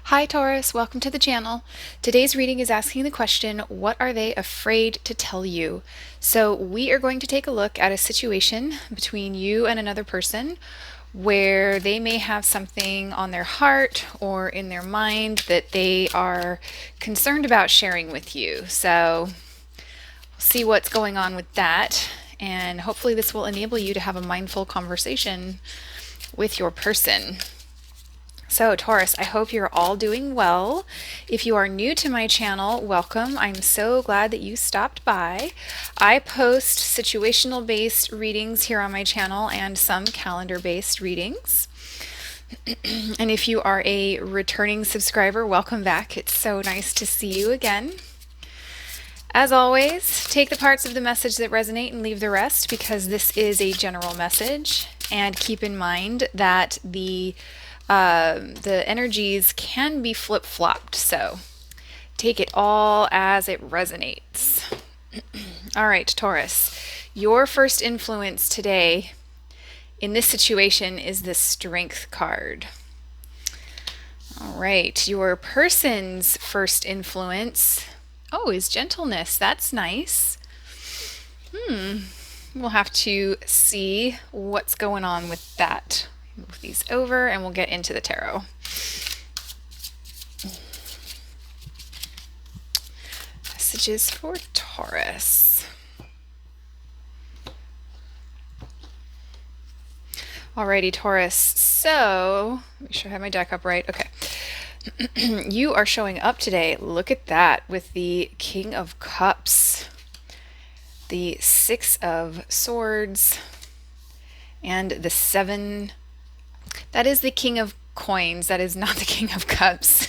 Hi Taurus, welcome to the channel. Today's reading is asking the question, what are they afraid to tell you? So we are going to take a look at a situation between you and another person where they may have something on their heart or in their mind that they are concerned about sharing with you. So we'll see what's going on with that, and hopefully this will enable you to have a mindful conversation with your person. So Taurus, I hope you're all doing well. If you are new to my channel, welcome. I'm so glad that you stopped by. I post situational based readings here on my channel and some calendar based readings. And if you are a returning subscriber, welcome back. It's so nice to see you again. As always, take the parts of the message that resonate and leave the rest, because this is a general message. And keep in mind that the energies can be flip-flopped, so take it all as it resonates. All right, Taurus, your first influence today in this situation is the Strength card. All right, your person's first influence, is gentleness. That's nice. We'll have to see what's going on with that. Move these over and we'll get into the tarot. Messages for Taurus. Alrighty, Taurus. So, make sure I have my deck up right. Okay. You are showing up today. Look at that, with the King of Cups, the Six of Swords, and the Seven. That is the King of Coins. That is not the King of Cups.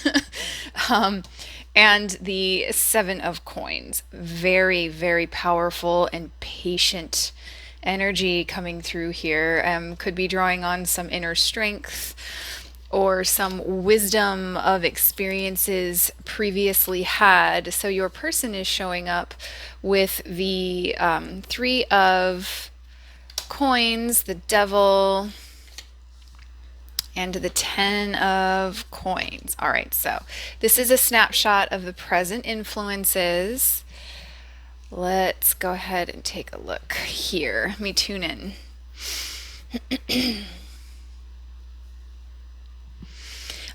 And the Seven of Coins. Very, very powerful and patient energy coming through here. Could be drawing on some inner strength or some wisdom of experiences previously had. So your person is showing up with the Three of Coins, the Devil, and the Ten of Coins. All right, so this is a snapshot of the present influences. Let's go ahead and take a look here. Let me tune in.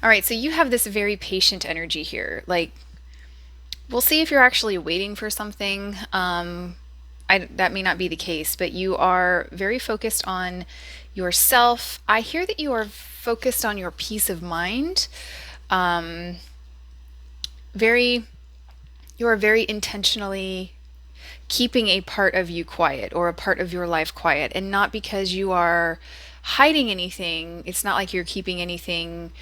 All right, so you have this very patient energy here. Like, we'll see if you're actually waiting for something. That may not be the case, but you are very focused on yourself. I hear that you are focused on your peace of mind. You are very intentionally keeping a part of you quiet, or a part of your life quiet, and not because you are hiding anything. It's not like you're keeping anything,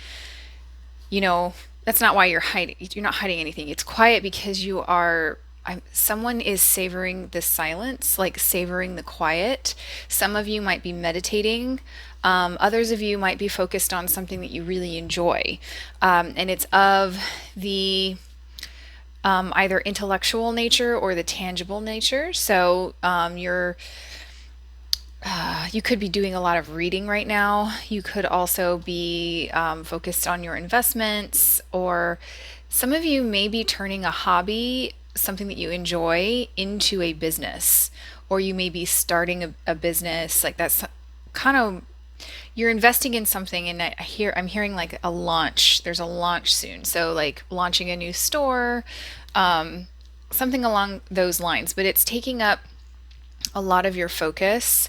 that's not why you're hiding. You're not hiding anything. It's quiet because you are someone is savoring the silence, like savoring the quiet. Some of you might be meditating. Others of you might be focused on something that you really enjoy. And it's of the either intellectual nature or the tangible nature. So you could be doing a lot of reading right now. You could also be focused on your investments, or some of you may be turning a hobby, something that you enjoy, into a business, or you may be starting a business. Like, that's kind of, you're investing in something, and I'm hearing like a launch. There's a launch soon, so like launching a new store, something along those lines. But it's taking up a lot of your focus,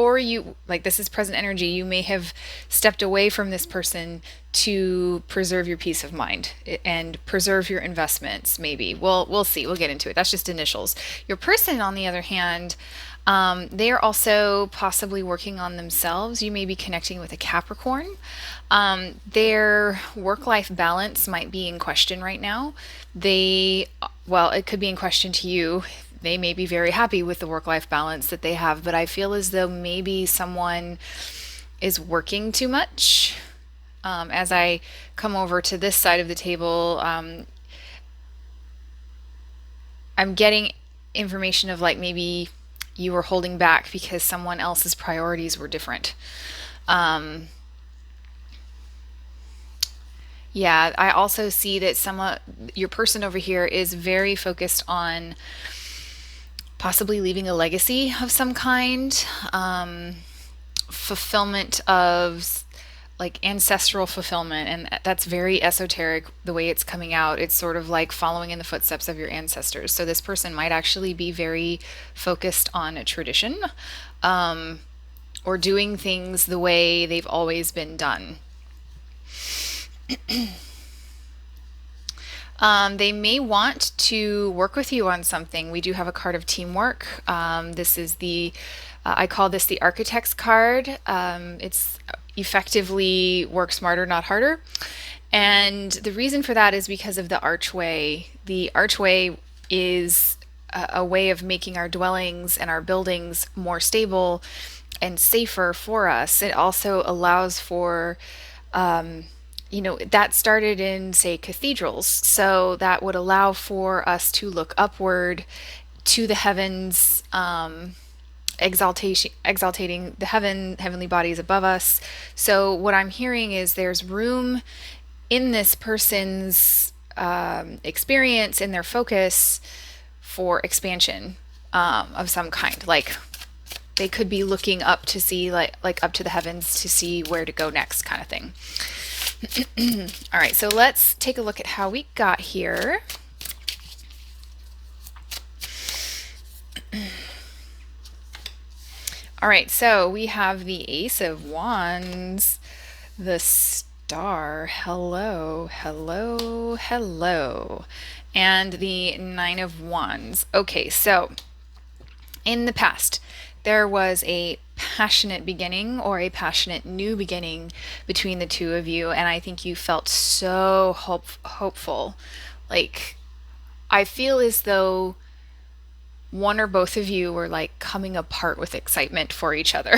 or you, like, this is present energy. You may have stepped away from this person to preserve your peace of mind and preserve your investments, maybe. We'll see. We'll get into it. That's just initials. Your person, on the other hand, they are also possibly working on themselves. You may be connecting with a Capricorn. Their work-life balance might be in question right now. It could be in question to you. They may be very happy with the work-life balance that they have, but I feel as though maybe someone is working too much. As I come over to this side of the table, I'm getting information of, like, maybe you were holding back because someone else's priorities were different. Yeah, I also see that your person over here is very focused on possibly leaving a legacy of some kind, fulfillment of like ancestral fulfillment, and that's very esoteric the way it's coming out. It's sort of like following in the footsteps of your ancestors. So this person might actually be very focused on a tradition, um, or doing things the way they've always been done. They may want to work with you on something. We do have a card of teamwork. This is I call this the architect's card. It's effectively work smarter, not harder. And the reason for that is because of the archway. The archway is a way of making our dwellings and our buildings more stable and safer for us. It also allows for that started in, say, cathedrals. So that would allow for us to look upward to the heavens, exaltating the heavenly bodies above us. So what I'm hearing is there's room in this person's experience, in their focus, for expansion of some kind. Like they could be looking up to see, like up to the heavens to see where to go next, kind of thing. All right, so let's take a look at how we got here. All right, so we have the Ace of Wands, the Star, hello, hello, hello, and the Nine of Wands. Okay, so in the past, there was a passionate beginning or a passionate new beginning between the two of you, and I think you felt so hopeful. Like, I feel as though one or both of you were like coming apart with excitement for each other.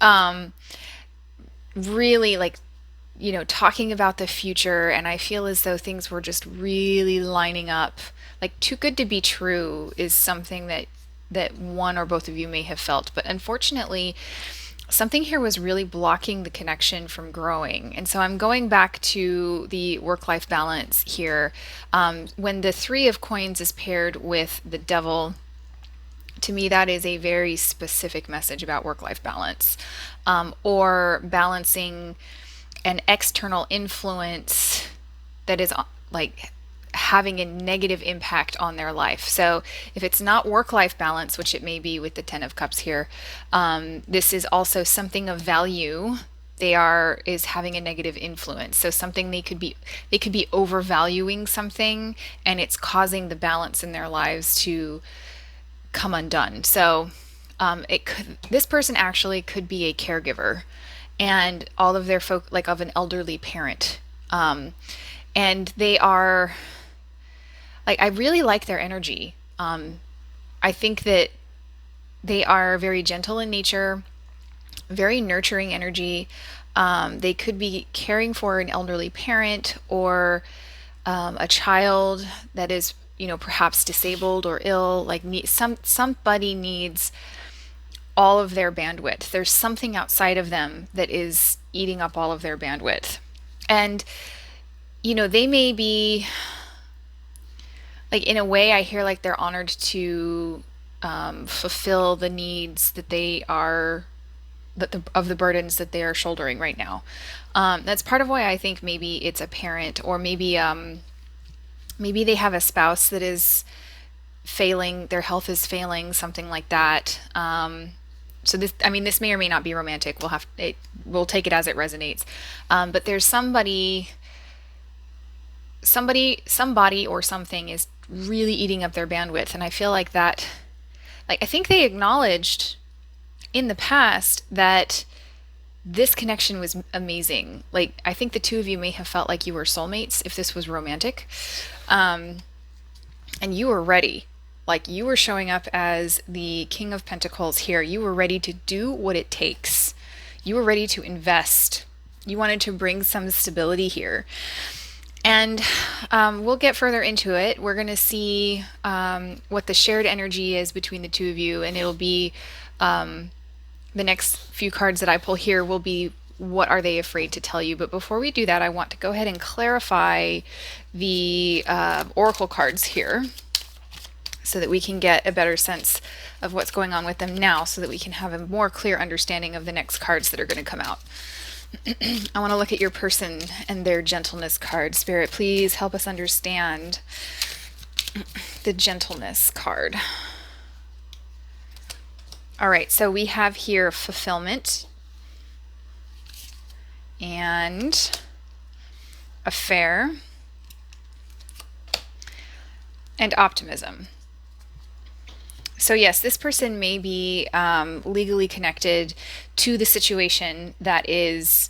um, really, like, talking about the future, and I feel as though things were just really lining up. Like, too good to be true is something that one or both of you may have felt. But unfortunately, something here was really blocking the connection from growing. And so I'm going back to the work-life balance here. When the Three of Coins is paired with the Devil, to me, that is a very specific message about work-life balance, or balancing an external influence that is like having a negative impact on their life. So if it's not work-life balance, which it may be with the Ten of Cups here, this is also something of value. Is having a negative influence. So something they could be overvaluing something, and it's causing the balance in their lives to come undone. So this person actually could be a caregiver, and all of their like of an elderly parent, and they are like, I really like their energy. I think that they are very gentle in nature, very nurturing energy. They could be caring for an elderly parent, or a child that is, perhaps disabled or ill. Like, somebody needs all of their bandwidth. There's something outside of them that is eating up all of their bandwidth. And, they may be, like, in a way, I hear like they're honored to fulfill the needs that of the burdens that they are shouldering right now. That's part of why I think maybe it's a parent, or maybe they have a spouse that is failing, their health is failing, something like that. So this may or may not be romantic. We'll take it as it resonates. But there's somebody or something is really eating up their bandwidth, and I feel like that. Like, I think they acknowledged in the past that this connection was amazing. Like, I think the two of you may have felt like you were soulmates if this was romantic, and you were ready. Like, you were showing up as the King of Pentacles here. You were ready to do what it takes. You were ready to invest. You wanted to bring some stability here. And we'll get further into it. We're going to see what the shared energy is between the two of you, and it'll be the next few cards that I pull here will be what are they afraid to tell you. But before we do that, I want to go ahead and clarify the oracle cards here so that we can get a better sense of what's going on with them now, so that we can have a more clear understanding of the next cards that are going to come out. I want to look at your person and their gentleness card. Spirit, please help us understand the gentleness card. All right, so we have here fulfillment and affair and optimism. So yes, this person may be legally connected to the situation that is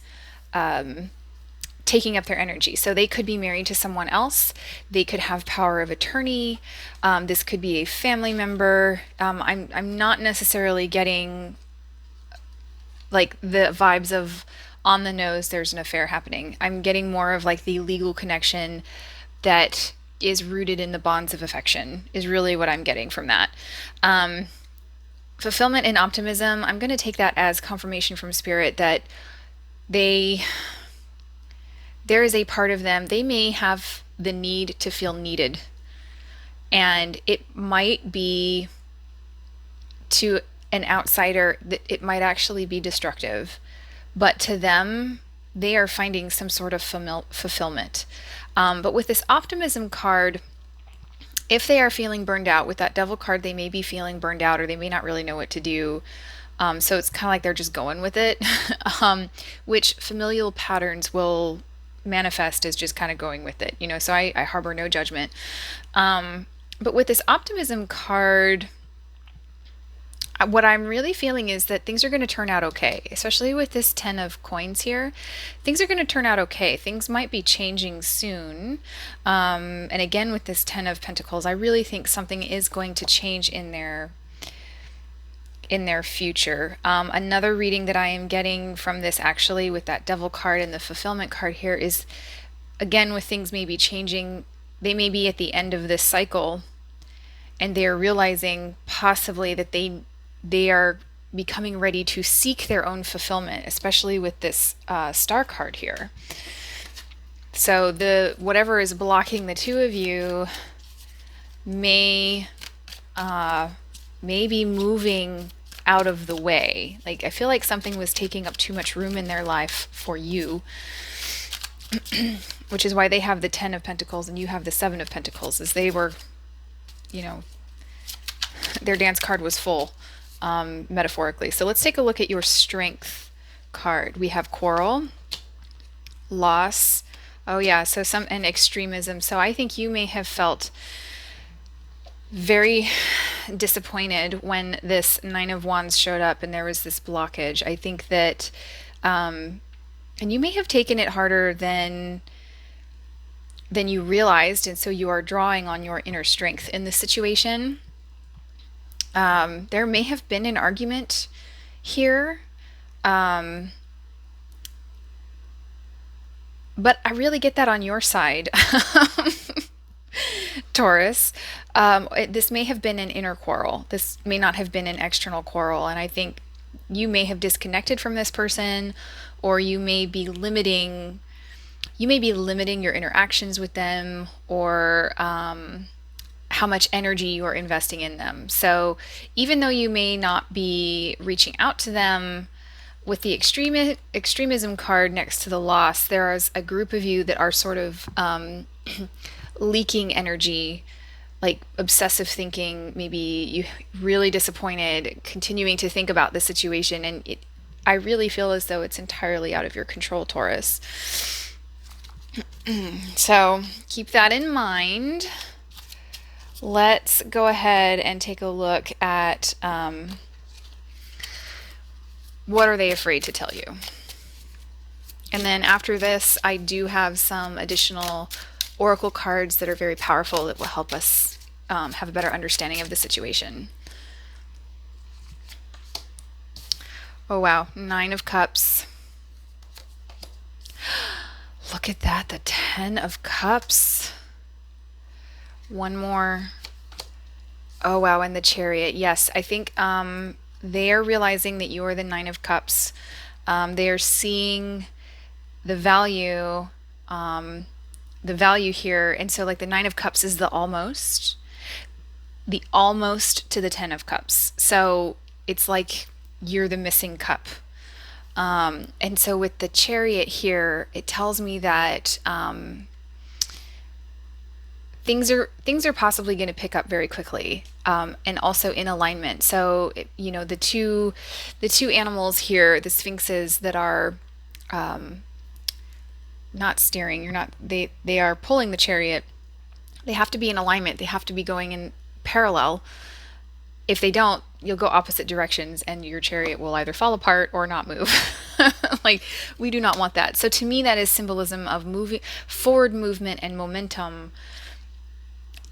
taking up their energy. So they could be married to someone else. They could have power of attorney. This could be a family member. I'm not necessarily getting like the vibes of on the nose there's an affair happening. I'm getting more of like the legal connection that is rooted in the bonds of affection is really what I'm getting from that. Fulfillment and optimism, I'm going to take that as confirmation from Spirit that there is a part of them, they may have the need to feel needed. And it might be, to an outsider, that it might actually be destructive. But to them, they are finding some sort of fulfillment. But with this optimism card, if they are feeling burned out, with that devil card, they may be feeling burned out, or they may not really know what to do. So it's kind of like they're just going with it, which familial patterns will manifest as just kind of going with it, so I harbor no judgment. But with this optimism card, what I'm really feeling is that things are going to turn out okay, especially with this 10 of coins here. Things are going to turn out okay. Things might be changing soon. And again, with this 10 of Pentacles, I really think something is going to change in their future. Another reading that I am getting from this, actually, with that devil card and the fulfillment card here, is again with things maybe changing. They may be at the end of this cycle and they're realizing possibly that they are becoming ready to seek their own fulfillment, especially with this star card here. So whatever is blocking the two of you may be moving out of the way. Like, I feel like something was taking up too much room in their life for you, which is why they have the 10 of Pentacles and you have the 7 of Pentacles, as they were, their dance card was full, metaphorically. So let's take a look at your strength card. We have quarrel, loss. Oh yeah, so and extremism. So I think you may have felt very disappointed when this 9 of Wands showed up and there was this blockage. I think that, and you may have taken it harder than you realized, and so you are drawing on your inner strength in this situation. There may have been an argument here, but I really get that on your side, Taurus. This may have been an inner quarrel. This may not have been an external quarrel, and I think you may have disconnected from this person, or you may be limiting your interactions with them, or how much energy you're investing in them. So even though you may not be reaching out to them, with the extremism card next to the loss, there is a group of you that are sort of leaking energy, like obsessive thinking. Maybe you really disappointed, continuing to think about the situation, and I really feel as though it's entirely out of your control, Taurus. So keep that in mind. Let's go ahead and take a look at what are they afraid to tell you. And then after this, I do have some additional oracle cards that are very powerful that will help us have a better understanding of the situation. Oh wow, 9 of Cups. Look at that, the 10 of Cups. One more. Oh wow, and the Chariot. Yes, I think they are realizing that you are the 9 of Cups. They are seeing the value, the value here. And so like the Nine of Cups is the almost to the Ten of Cups. So it's like you're the missing cup. And so with the Chariot here, it tells me that things are possibly going to pick up very quickly, and also in alignment. So you know, the two animals here, the sphinxes that are not steering, they are pulling the chariot. They have to be in alignment. They have to be going in parallel. If they don't, you'll go opposite directions and your chariot will either fall apart or not move. Like, we do not want that. So to me, that is symbolism of forward movement and momentum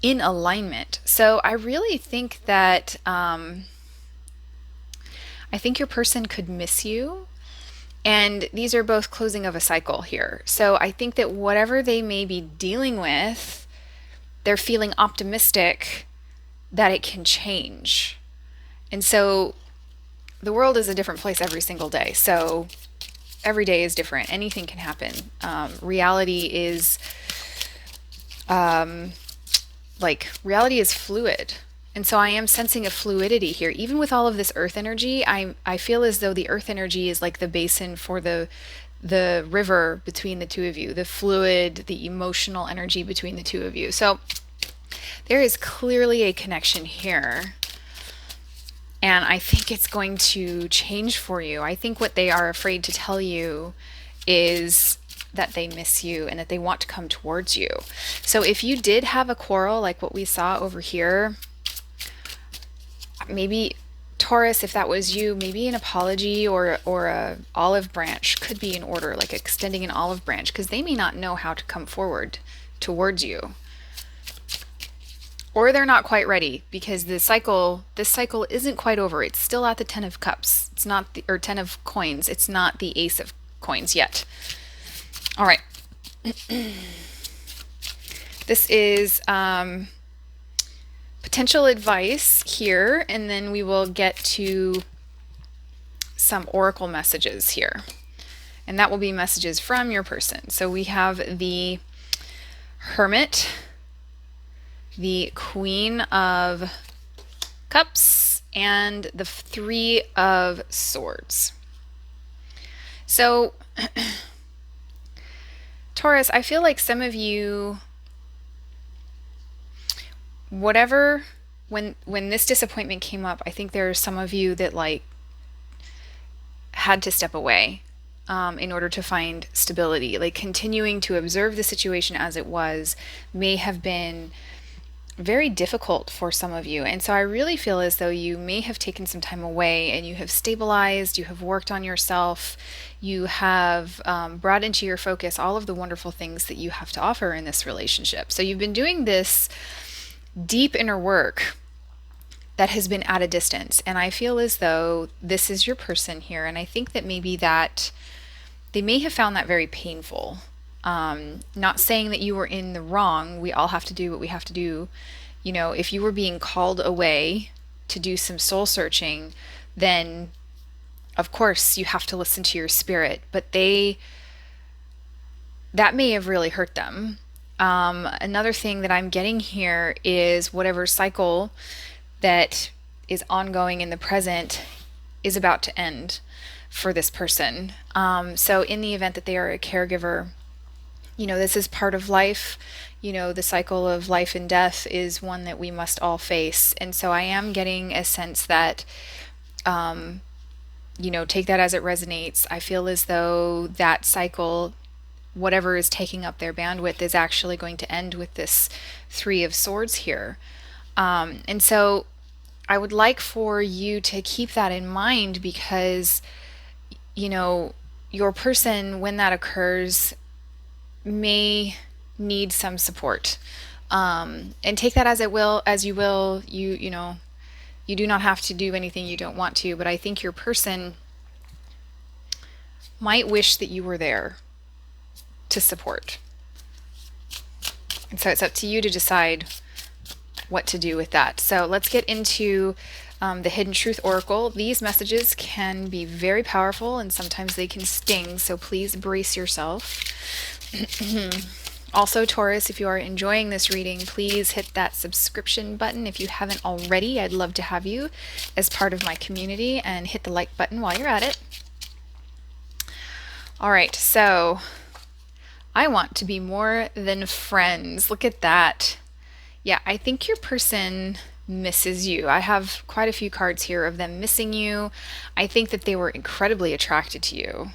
in alignment. So I really think that I think your person could miss you. And these are both closing of a cycle here. So I think that whatever they may be dealing with, they're feeling optimistic that it can change. And so the world is a different place every single day. So every day is different. Anything can happen. Reality is reality is fluid. And so I am sensing a fluidity here. Even with all of this earth energy, I feel as though the earth energy is like the basin for the river between the two of you, the fluid, the emotional energy between the two of you. So there is clearly a connection here. And I think it's going to change for you. I think what they are afraid to tell you is that they miss you and that they want to come towards you. So if you did have a quarrel like what we saw over here, maybe Taurus, if that was you, maybe an apology or a olive branch could be in order, like extending an olive branch, because they may not know how to come forward towards you. Or they're not quite ready because this cycle isn't quite over. It's still at the Ten of Cups. It's not or Ten of Coins. It's not the Ace of Coins yet. All right. This is potential advice here, and then we will get to some oracle messages here. And that will be messages from your person. So we have the Hermit, the Queen of Cups, and the Three of Swords. So Taurus, I feel like some of you, when this disappointment came up, I think there are some of you that like had to step away in order to find stability. Like, continuing to observe the situation as it was may have been very difficult for some of you. And so I really feel as though you may have taken some time away and you have stabilized, you have worked on yourself, you have brought into your focus all of the wonderful things that you have to offer in this relationship. So you've been doing this deep inner work that has been at a distance. And I feel as though this is your person here. And I think that maybe that they may have found that very painful. Not saying that you were in the wrong. We all have to do what we have to do. You know, if you were being called away to do some soul searching, then of course you have to listen to your spirit. But that may have really hurt them. Another thing that I'm getting here is whatever cycle that is ongoing in the present is about to end for this person. So in the event that they are a caregiver, you know, this is part of life. You know, the cycle of life and death is one that we must all face. And so I am getting a sense that, you know, take that as it resonates. I feel as though that cycle, whatever is taking up their bandwidth, is actually going to end with this Three of Swords here. And so I would like for you to keep that in mind, because, you know, your person, when that occurs, may need some support. And take that as you will. You know, you do not have to do anything you don't want to, but I think your person might wish that you were there to support. And so it's up to you to decide what to do with that. So let's get into the Hidden Truth Oracle. These messages can be very powerful and sometimes they can sting, so please brace yourself. Also, Taurus, if you are enjoying this reading, please hit that subscription button. If you haven't already, I'd love to have you as part of my community, and hit the like button while you're at it. All right, so I want to be more than friends. Look at that. Yeah, I think your person misses you. I have quite a few cards here of them missing you. I think that they were incredibly attracted to you.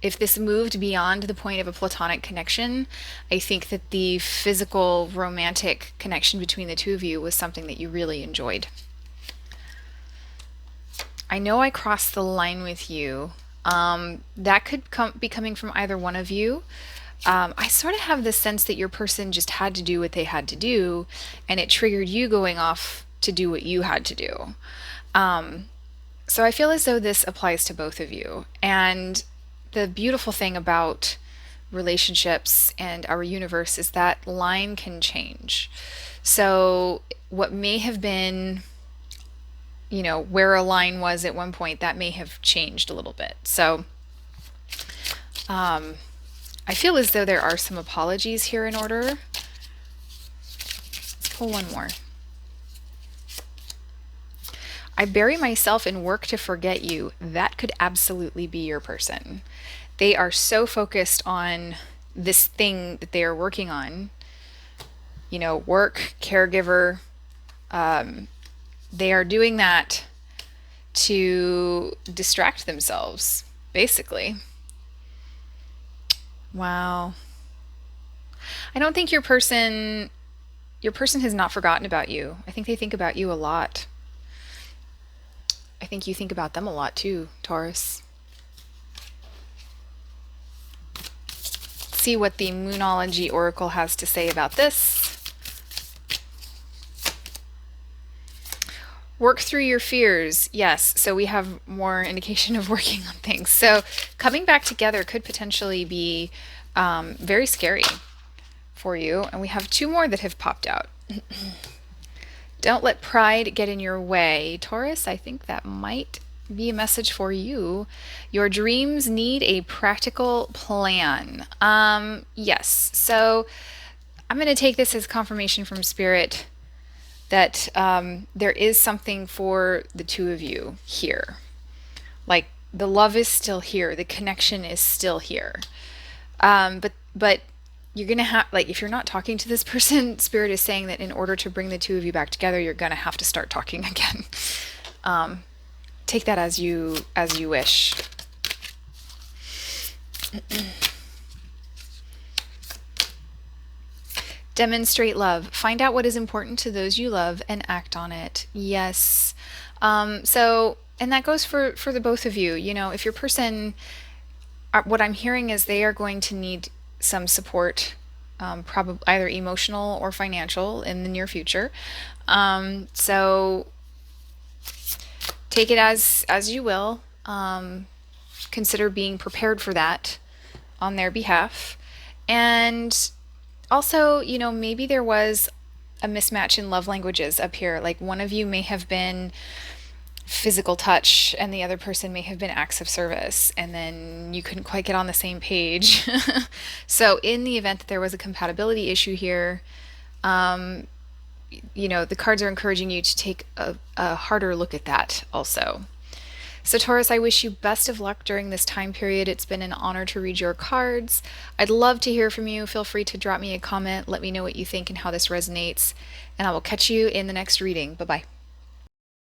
If this moved beyond the point of a platonic connection, I think that the physical romantic connection between the two of you was something that you really enjoyed. I know I crossed the line with you. That could be coming from either one of you. I sort of have the sense that your person just had to do what they had to do, and it triggered you going off to do what you had to do. So I feel as though this applies to both of you. And the beautiful thing about relationships and our universe is that line can change. So what may have been, where a line was at one point, that may have changed a little bit. So I feel as though there are some apologies here in order. Let's pull one more. I bury myself in work to forget you. That could absolutely be your person. They are so focused on this thing that they are working on, work, caregiver. They are doing that to distract themselves, basically. Wow. I don't think your person has not forgotten about you. I think they think about you a lot. I think you think about them a lot too, Taurus. Let's see what the Moonology Oracle has to say about this. Work through your fears. Yes, so we have more indication of working on things. So coming back together could potentially be very scary for you. And we have two more that have popped out. Don't let pride get in your way. Taurus, I think that might be a message for you. Your dreams need a practical plan. Yes, so I'm going to take this as confirmation from Spirit that there is something for the two of you here. Like, the love is still here. The connection is still here. But you're going to have, like, if you're not talking to this person, Spirit is saying that in order to bring the two of you back together, you're going to have to start talking again. Take that as you wish. Demonstrate love. Find out what is important to those you love and act on it. Yes. And that goes for the both of you. If your person, what I'm hearing is they are going to need some support, probably either emotional or financial in the near future. So take it as you will. Consider being prepared for that on their behalf. And also, maybe there was a mismatch in love languages up here. Like, one of you may have been physical touch and the other person may have been acts of service, and then you couldn't quite get on the same page. So in the event that there was a compatibility issue here, the cards are encouraging you to take a harder look at that also. So Taurus, I wish you best of luck during this time period. It's been an honor to read your cards. I'd love to hear from you. Feel free to drop me a comment. Let me know what you think and how this resonates. And I will catch you in the next reading. Bye-bye.